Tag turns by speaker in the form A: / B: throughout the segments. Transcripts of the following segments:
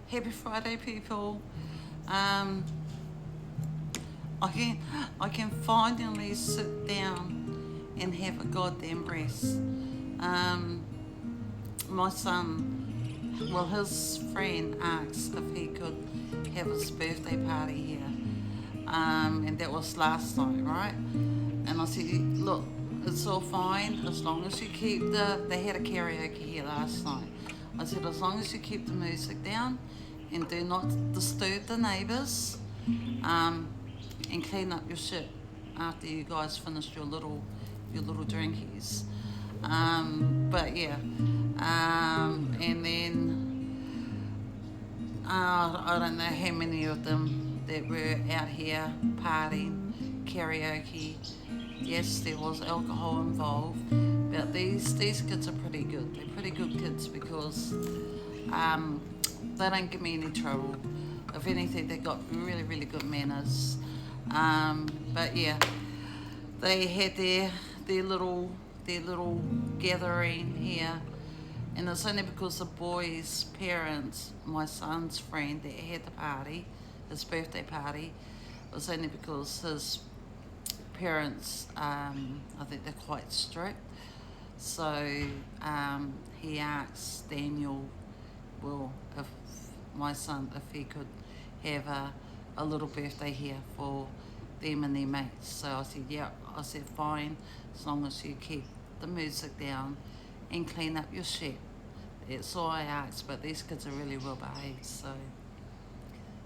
A: Happy Friday, people. Um, I can I can finally sit down and have a goddamn rest. Um, my son, well, his friend asked if he could have his birthday party here, and that was last night, right? And I said, look, it's all fine as long as you keep they had a karaoke here last night. I said, as long as you keep the music down and do not disturb the neighbours, um, and clean up your shit after you guys finished your little drinkies. But yeah, and then I don't know how many of them that were out here partying, karaoke. Yes, there was alcohol involved, but these kids are pretty good. They're pretty good kids because um, they don't give me any trouble. If anything, they got really really good manners. But yeah, they had their little their little gathering here, and it's only because the boy's parents, my son's friend that had the party, his birthday party, it was only because his parents, I think they're quite strict. So he asked Daniel, well, if my son, if he could have a little birthday here for them and their mates. So I said, yeah. I said, fine, as long as you keep the music down and clean up your shit. That's all I asked, but these kids are really well behaved. So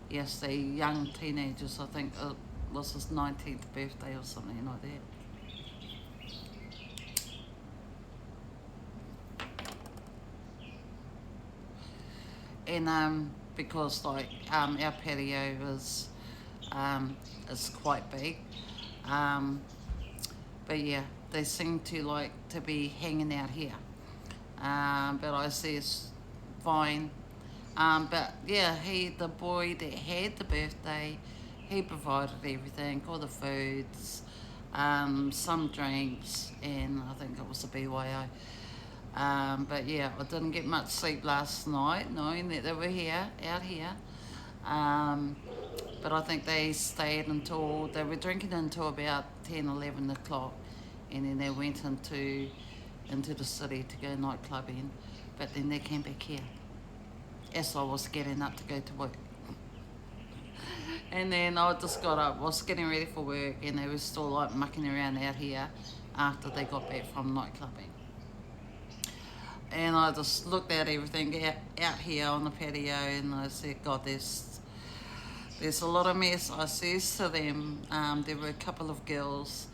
A: yes, they're young teenagers. I think it was his 19th birthday or something like that. And because like our patio is quite big, um, but yeah, they seem to like to be hanging out here. But I see it's fine. But yeah, the boy that had the birthday, he provided everything, all the foods, some drinks, and I think it was a BYO. But yeah, I didn't get much sleep last night, knowing that they were out here. Um, but I think they stayed until, they were drinking until about 10, 11 o'clock, and then they went into the city to go night clubbing. But then they came back here as I was getting up to go to work. And then I just got up, was getting ready for work, and they were still like mucking around out here after they got back from night clubbing. And I just looked at everything out here on the patio, and I said, God, there's a lot of mess. I says to them, there were a couple of girls,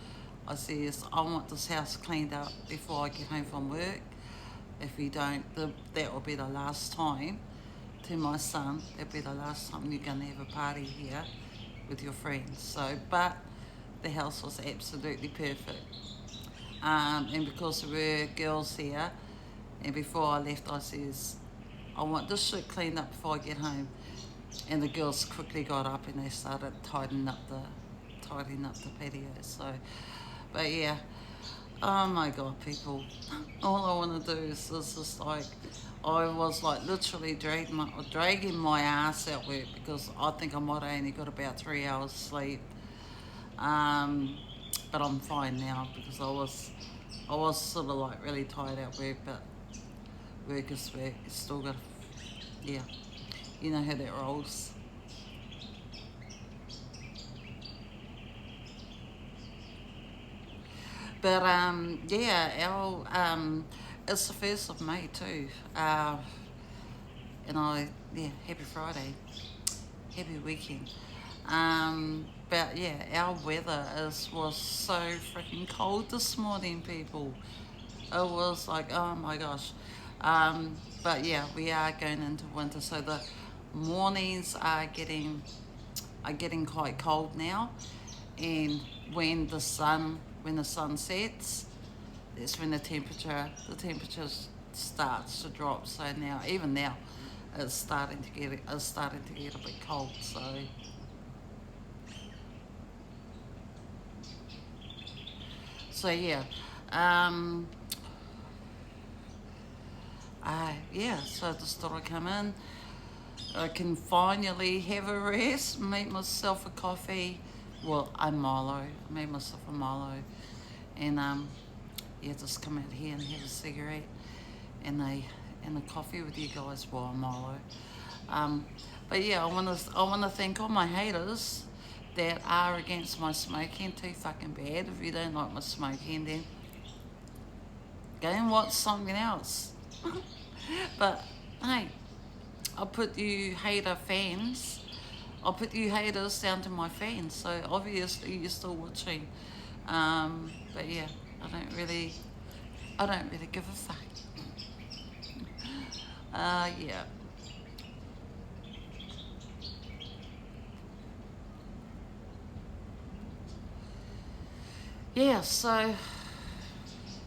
A: I says, I want this house cleaned up before I get home from work. If you don't, that will be the last time. To my son, that'll be the last time you're going to have a party here with your friends. So, but the house was absolutely perfect. And because there were girls here, and before I left, I says, I want this shit cleaned up before I get home. And the girls quickly got up and they started tidying up the patio. So, but yeah, oh my God, people, all I want to do is just like, I was like literally dragging my ass at work because I think I might have only got about 3 hours sleep. Um, but I'm fine now because I was sort of like really tired at work, but work is work. It's still got, yeah, you know how that rolls. But yeah, our it's the 1st of May too. And yeah, happy Friday, happy weekend. But yeah, our weather was so freaking cold this morning, people. It was like, oh my gosh. But yeah, we are going into winter, so the mornings are getting quite cold now, and when the sun sets, that's when the temperature starts to drop. So now, even now, it's starting to get a bit cold. So yeah, um, yeah. So I just thought I'd come in. I can finally have a rest, make myself a coffee, well, a Milo. I made myself a Milo, and yeah, just come out here and have a cigarette and a coffee with you guys while I'm Milo. But yeah, I wanna thank all my haters that are against my smoking. Too fucking bad. If you don't like my smoking, then go and watch something else. But hey, I'll put you haters down to my fans. So obviously you're still watching. But yeah, I don't really give a fuck. Yeah. Yeah, so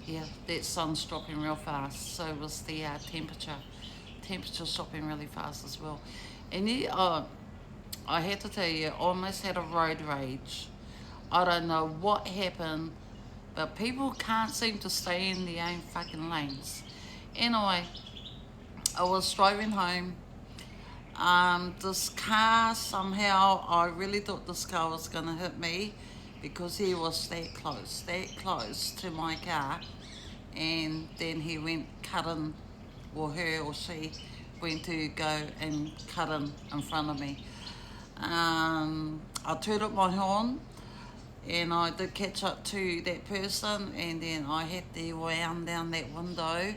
A: yeah, that sun's dropping real fast. So was the temperature. Temperature's dropping really fast as well. And yeah, I had to tell you, I almost had a road rage. I don't know what happened, but people can't seem to stay in their own fucking lanes. Anyway, I was driving home. This car somehow, I really thought this car was gonna hit me because he was that close to my car, and then he went cutting, or her or she went to go and cut in front of me. I turned up my horn and I did catch up to that person, and then I had to wound down that window,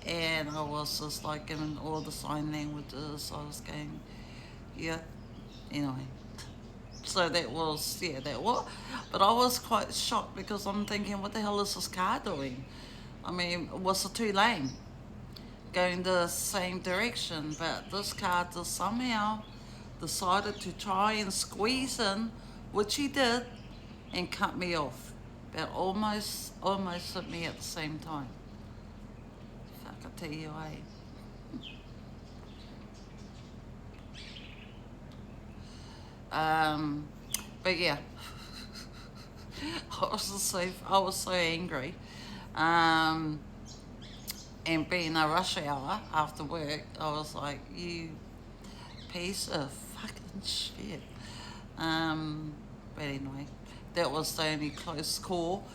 A: and I was just like giving all the sign languages. I was going, yeah, anyway. So that was, but I was quite shocked because I'm thinking, what the hell is this car doing? I mean, was it too lane going the same direction? But this car just somehow decided to try and squeeze in, which he did, and cut me off. But almost hit me at the same time. Fuck, I tell you, but yeah, I was so angry. Um, and being a rush hour after work, I was like, you piece of fucking shit. But anyway, that was the only close call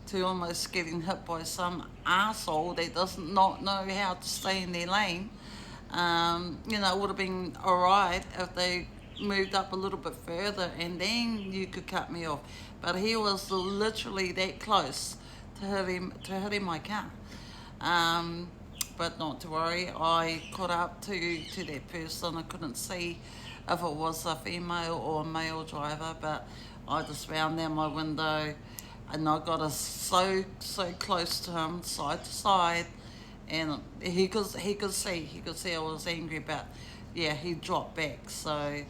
A: to almost getting hit by some asshole that doesn't not know how to stay in their lane. It would have been alright if they moved up a little bit further and then you could cut me off. But he was literally that close to hitting my car. Um, but not to worry, I caught up to that person. I couldn't see if it was a female or a male driver, but I just round down my window and I got us so close to him, side to side, and he could see I was angry, but yeah, he dropped back. So,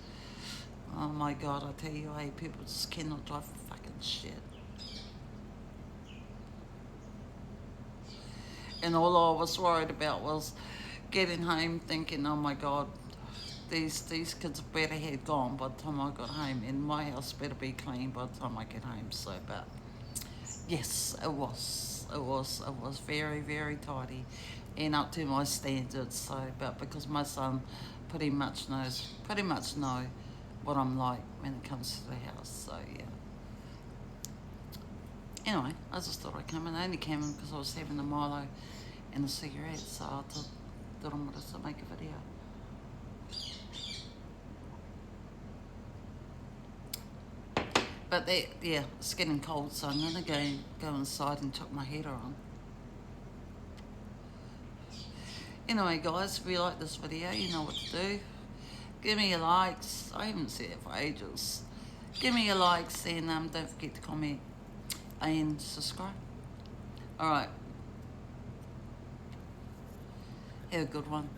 A: oh my God, I tell you, hey, people just cannot drive for fucking shit. And all I was worried about was getting home thinking, oh my God, these kids better had gone by the time I got home, and my house better be clean by the time I get home. So, but yes, it was very, very tidy and up to my standards. So, but because my son pretty much know what I'm like when it comes to the house. So yeah. Anyway, I just thought I'd come in. I only came in because I was having a Milo and a cigarette, so I thought I wanted to make a video. But yeah, it's getting cold, so I'm gonna go inside and chuck my heater on. Anyway, guys, if you like this video, you know what to do. Give me your likes. I haven't said it for ages. Give me your likes, and don't forget to comment and subscribe. All right. Have a good one.